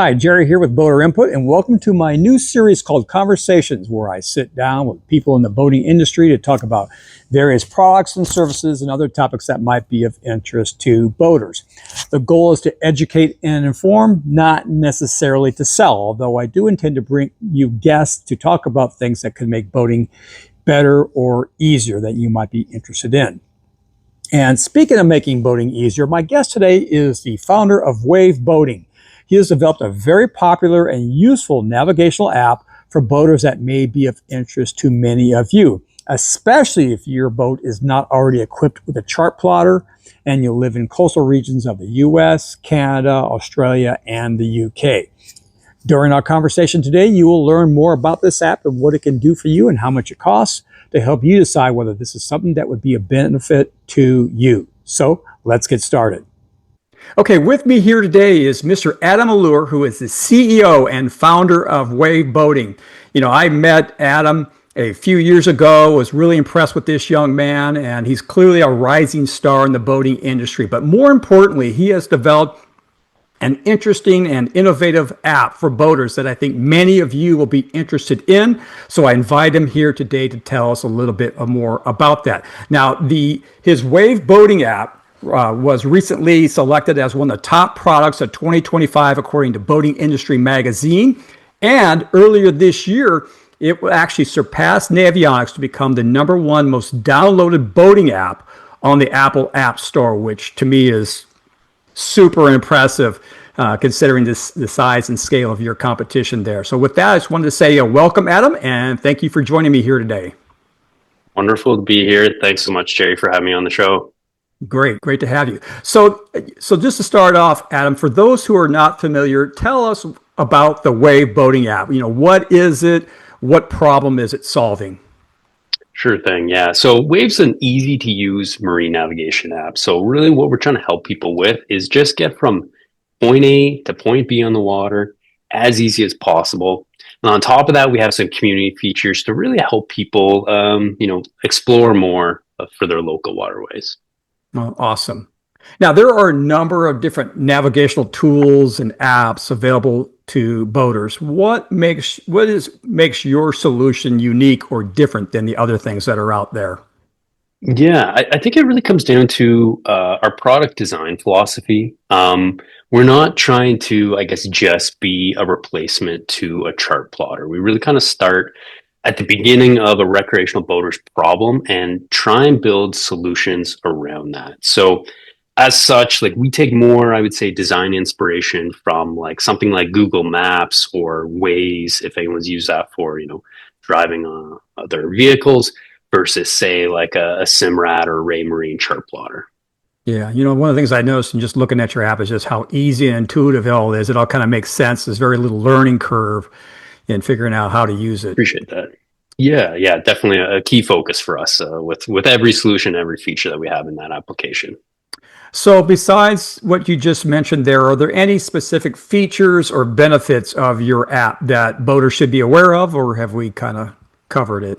Hi, Jerry here with Boater Input, and welcome to my new series called Conversations, where I sit down with people in the boating industry to talk about various products and services and other topics that might be of interest to boaters. The goal is to educate and inform, not necessarily to sell, although I do intend to bring you guests to talk about things that could make boating better or easier that you might be interested in. And speaking of making boating easier, my guest today is the founder of Wavve Boating. He has developed a very popular and useful navigational app for boaters that may be of interest to many of you, especially if your boat is not already equipped with a chart plotter and you live in coastal regions of the US, Canada, Australia, and the UK. During our conversation today, you will learn more about this app and what it can do for you and how much it costs to help you decide whether this is something that would be a benefit to you. So let's get started. Okay, with me here today is Mr. Adam Allore, who is the CEO and founder of Wavve Boating. You know, I met Adam a few years ago, was really impressed with this young man, and he's clearly a rising star in the boating industry. But more importantly, he has developed an interesting and innovative app for boaters that I think many of you will be interested in. So I invite him here today to tell us a little bit more about that. Now, his Wavve Boating app was recently selected as one of the top products of 2025 according to Boating Industry Magazine. And earlier this year, it actually surpassed Navionics to become the #1 most downloaded boating app on the Apple App Store, which to me is super impressive considering the size and scale of your competition there. So with that, I just wanted to say welcome, Adam, and thank you for joining me here today. Wonderful to be here. Thanks so much, Jerry, for having me on the show. Great to have you. So just to start off, Adam, for those who are not familiar, tell us about the Wavve Boating app. You know, what is it? What problem is it solving? Sure thing. Yeah. So Wavve's an easy to use marine navigation app. So really what we're trying to help people with is just get from point A to point B on the water as easy as possible. And on top of that, we have some community features to really help people, explore more for their local waterways. Oh, awesome. Now, there are a number of different navigational tools and apps available to boaters. What makes your solution unique or different than the other things that are out there? Yeah, I think it really comes down to our product design philosophy. We're not trying to, I guess, just be a replacement to a chart plotter. We really kind of start at the beginning of a recreational boater's problem and try and build solutions around that. So as such, like we take more, I would say, design inspiration from like something like Google Maps or Waze, if anyone's used that for, driving their vehicles versus say like a Simrad or Raymarine chart plotter. Yeah, you know, one of the things I noticed in just looking at your app is just how easy and intuitive it all is. It all kind of makes sense. There's very little learning curve in figuring out how to use it. Appreciate that. Yeah, definitely a key focus for us with every solution, every feature that we have in that application. So besides what you just mentioned there, are there any specific features or benefits of your app that boaters should be aware of, or have we kind of covered it?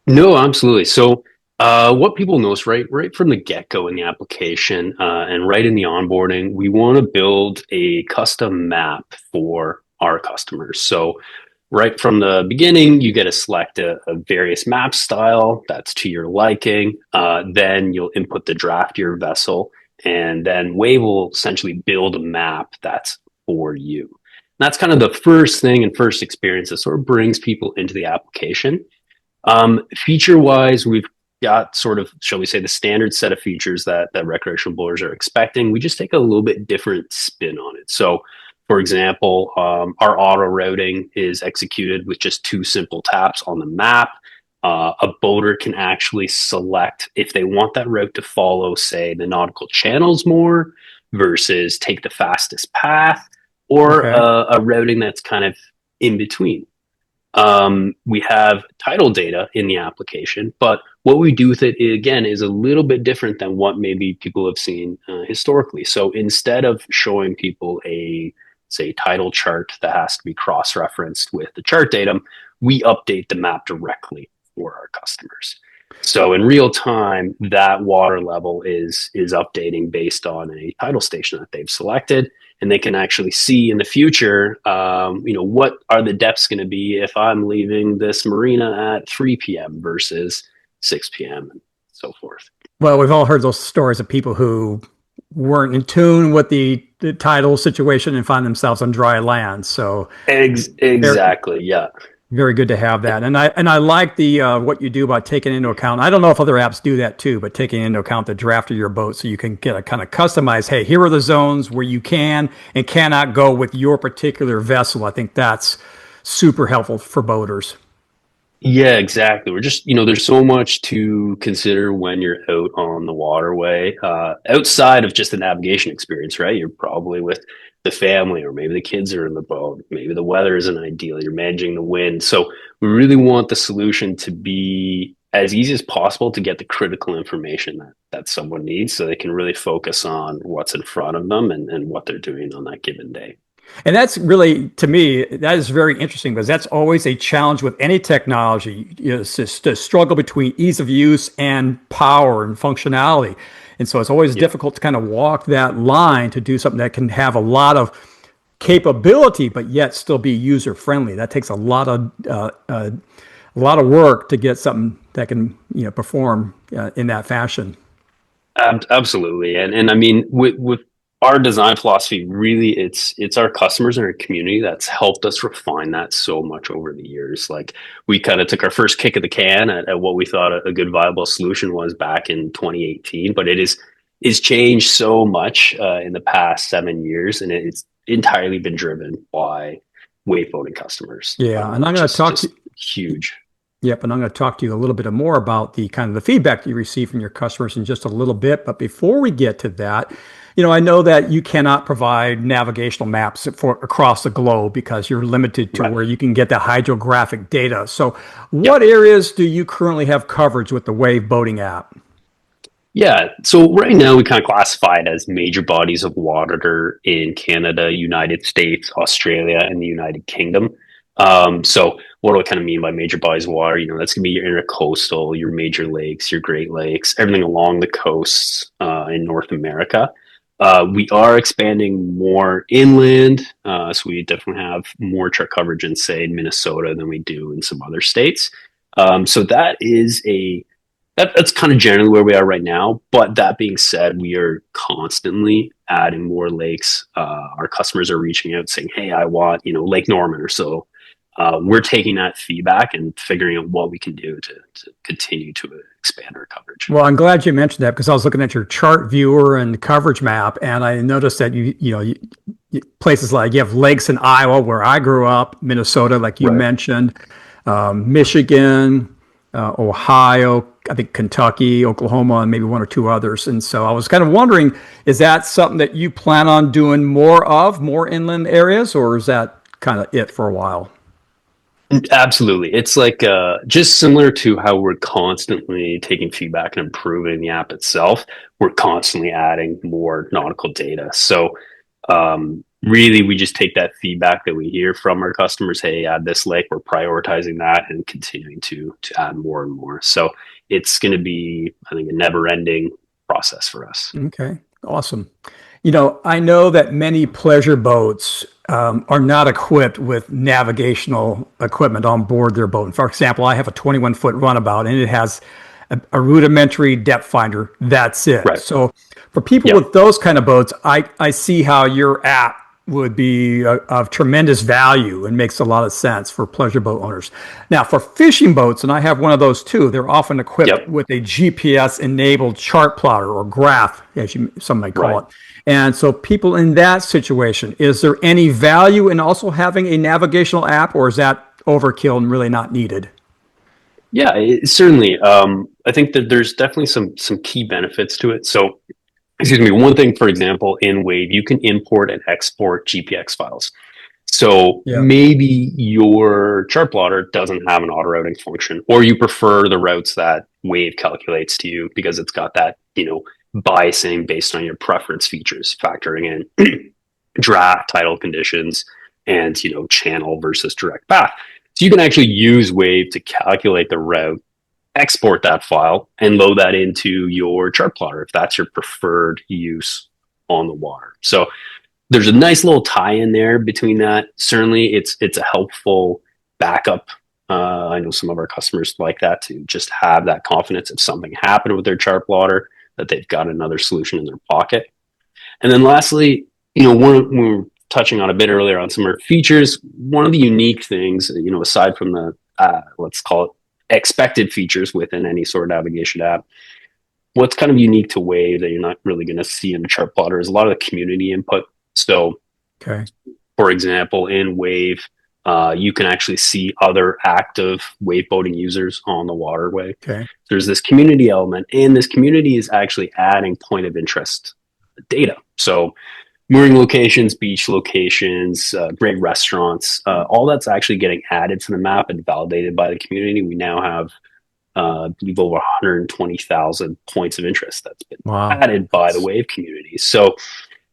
No, absolutely. So what people notice right from the get-go in the application and right in the onboarding, we want to build a custom map for our customers. So right from the beginning, you get to select a various map style that's to your liking. Then you'll input the draft of your vessel, and then Wavve will essentially build a map that's for you. And that's kind of the first thing and first experience that sort of brings people into the application. Feature wise, we've got sort of, shall we say, the standard set of features that recreational boaters are expecting. We just take a little bit different spin on it. So, for example, our auto routing is executed with just 2 simple taps on the map. A boater can actually select if they want that route to follow, say, the nautical channels more versus take the fastest path, or a routing that's kind of in between. We have title data in the application, but what we do with it, again, is a little bit different than what maybe people have seen historically. So instead of showing people a, say, title chart that has to be cross-referenced with the chart data, we update the map directly for our customers. So in real time, that water level is updating based on a title station that they've selected. and they can actually see in the future, what are the depths going to be if I'm leaving this marina at 3 p.m. versus 6 p.m. and so forth. Well, we've all heard those stories of people who weren't in tune with the tidal situation and find themselves on dry land. So very, Exactly. Yeah. very good to have that. And I like the what you do about taking into account. I don't know if other apps do that too, but taking into account the draft of your boat so you can get a kind of customized, hey, here are the zones where you can and cannot go with your particular vessel. I think that's super helpful for boaters. Yeah, exactly. We're just, there's so much to consider when you're out on the waterway, outside of just the navigation experience, right? You're probably with the family, or maybe the kids are in the boat. Maybe the weather isn't ideal. You're managing the wind. So we really want the solution to be as easy as possible to get the critical information that someone needs so they can really focus on what's in front of them and what they're doing on that given day. And that's really, to me, that is very interesting because that's always a challenge with any technology. It's just the struggle between ease of use and power and functionality. And so it's always Yeah. difficult to kind of walk that line to do something that can have a lot of capability, but yet still be user friendly. That takes a lot of work to get something that can perform in that fashion. Absolutely. And I mean, with our design philosophy, really it's our customers and our community that's helped us refine that so much over the years. Like, we kind of took our first kick of the can at what we thought a good viable solution was back in 2018, but is changed so much in the past 7 years, and it's entirely been driven by wave boating customers, Yeah, and I'm which going to is talk to just huge. Yep, and I'm going to talk to you a little bit more about the kind of the feedback that you receive from your customers in just a little bit. But before we get to that, I know that you cannot provide navigational maps for across the globe because you're limited to Right. where you can get the hydrographic data. So, what Yep. areas do you currently have coverage with the Wave Boating app? Yeah. So right now we kind of classify it as major bodies of water in Canada, United States, Australia, and the United Kingdom. So what do I kind of mean by major bodies of water? That's gonna be your intercoastal, your major lakes, your Great Lakes, everything along the coasts in North America. We are expanding more inland, so we definitely have more truck coverage in, say, Minnesota than we do in some other states. So that's kind of generally where we are right now. But that being said, we are constantly adding more lakes. Our customers are reaching out saying, "Hey, I want Lake Norman or so." We're taking that feedback and figuring out what we can do to continue to expand our coverage. Well, I'm glad you mentioned that because I was looking at your chart viewer and coverage map, and I noticed that places like you have lakes in Iowa, where I grew up, Minnesota, like you Right. mentioned, Michigan, Ohio, I think Kentucky, Oklahoma, and maybe one or two others. And so I was kind of wondering, is that something that you plan on doing more inland areas, or is that kind of it for a while? Absolutely. It's like just similar to how we're constantly taking feedback and improving the app itself. We're constantly adding more nautical data. So really, we just take that feedback that we hear from our customers. Hey, add this lake. We're prioritizing that and continuing to add more and more. So it's going to be, I think, a never-ending process for us. Okay, awesome. I know that many pleasure boats are not equipped with navigational equipment on board their boat. For example, I have a 21-foot runabout and it has a rudimentary depth finder. That's it. Right. So for people Yep. with those kind of boats, I see how your app would be of tremendous value and makes a lot of sense for pleasure boat owners. Now, for fishing boats, and I have one of those too, they're often equipped Yep. with a GPS enabled chart plotter or graph, as some might call Right. it. And so, people in that situation, is there any value in also having a navigational app, or is that overkill and really not needed? Yeah, certainly. I think that there's definitely some key benefits to it. So, excuse me, one thing, for example, in Wave, you can import and export GPX files. So Yeah. maybe your chart plotter doesn't have an auto routing function, or you prefer the routes that Wave calculates to you because it's got that, biasing based on your preference features, factoring in draft, tidal conditions, and, channel versus direct path. So you can actually use Wave to calculate the route, export that file, and load that into your chart plotter if that's your preferred use on the water. So there's a nice little tie in there between that. Certainly, it's a helpful backup. I know some of our customers like that, to just have that confidence if something happened with their chart plotter, that they've got another solution in their pocket. And then lastly, when we were touching on a bit earlier on some of our features, one of the unique things, aside from the let's call it expected features within any sort of navigation app, what's kind of unique to Wavve that you're not really going to see in the chart plotter is a lot of the community input. So, Okay. for example, in Wavve, you can actually see other active wave boating users on the waterway. Okay. There's this community element, and this community is actually adding point of interest data. So mooring locations, beach locations, great restaurants, all that's actually getting added to the map and validated by the community. We now have, I believe, over 120,000 points of interest that's been added by the Wavve community. So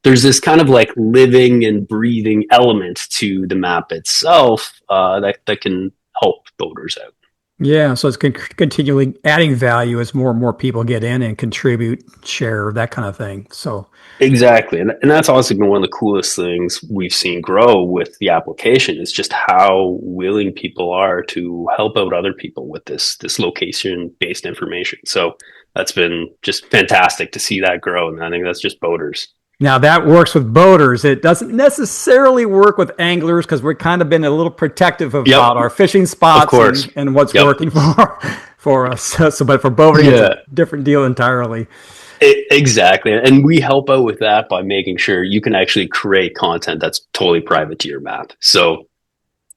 there's this kind of like living and breathing element to the map itself that can help boaters out. Yeah, so it's continually adding value as more and more people get in and contribute, share, that kind of thing. So exactly, and that's honestly been one of the coolest things we've seen grow with the application, is just how willing people are to help out other people with this location-based information. So that's been just fantastic to see that grow, and I think that's just boaters. now that works with boaters. It doesn't necessarily work with anglers, because we're kind of been a little protective about our fishing spots and what's working for us. So, but for boating, it's a different deal entirely. Exactly. And we help out with that by making sure you can actually create content that's totally private to your map. So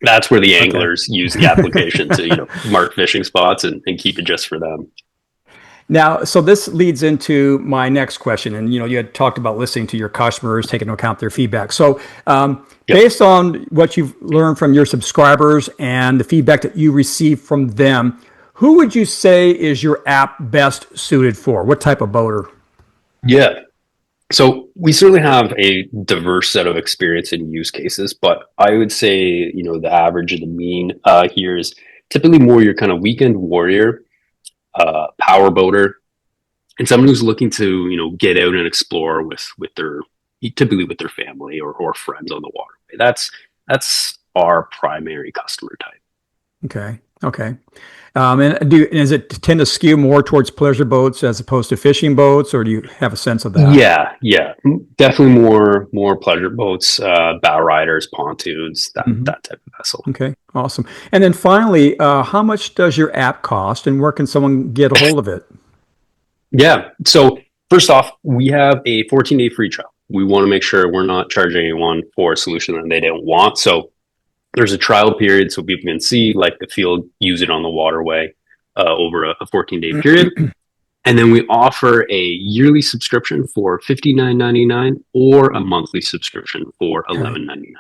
that's where the anglers use the application to, mark fishing spots and keep it just for them. Now, so this leads into my next question. And, you had talked about listening to your customers, taking into account their feedback. So based on what you've learned from your subscribers and the feedback that you receive from them, who would you say is your app best suited for? What type of boater? Yeah. So we certainly have a diverse set of experience and use cases, but I would say, the average or the mean here is typically more your kind of weekend warrior, power boater, and someone who's looking to, get out and explore typically with their family or friends on the waterway. That's our primary customer type. Okay. And does it tend to skew more towards pleasure boats as opposed to fishing boats, or do you have a sense of that? Yeah, definitely more pleasure boats, bow riders, pontoons, that type of vessel. Okay, awesome. And then finally, how much does your app cost, and where can someone get a hold of it? Yeah, so first off, we have a 14-day free trial. We want to make sure we're not charging anyone for a solution that they don't want. So there's a trial period so people can see, like, the field, use it on the waterway over a 14-day period. And then we offer a yearly subscription for $59.99 or a monthly subscription for $11.99.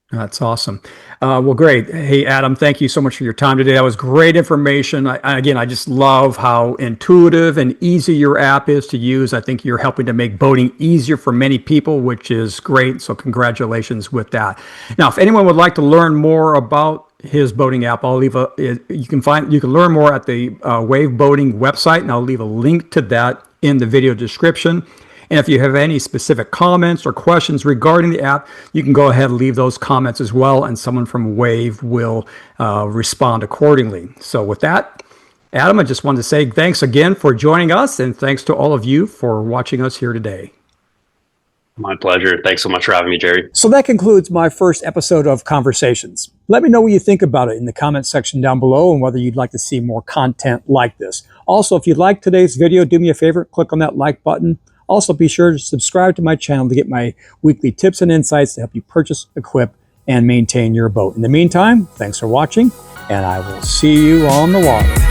That's awesome. Well, great. Hey, Adam, thank you so much for your time today. That was great information. I just love how intuitive and easy your app is to use. I think you're helping to make boating easier for many people, which is great. So congratulations with that. Now, if anyone would like to learn more about his boating app, you can learn more at the Wavve Boating website, and I'll leave a link to that in the video description. And if you have any specific comments or questions regarding the app, you can go ahead and leave those comments as well, and someone from Wavve will respond accordingly. So with that, Adam, I just wanted to say thanks again for joining us, and thanks to all of you for watching us here today. My pleasure. Thanks so much for having me, Jerry. So that concludes my first episode of Conversations. Let me know what you think about it in the comments section down below, and whether you'd like to see more content like this. Also, if you like today's video, do me a favor, click on that like button. Also, be sure to subscribe to my channel to get my weekly tips and insights to help you purchase, equip, and maintain your boat. In the meantime, thanks for watching, and I will see you on the water.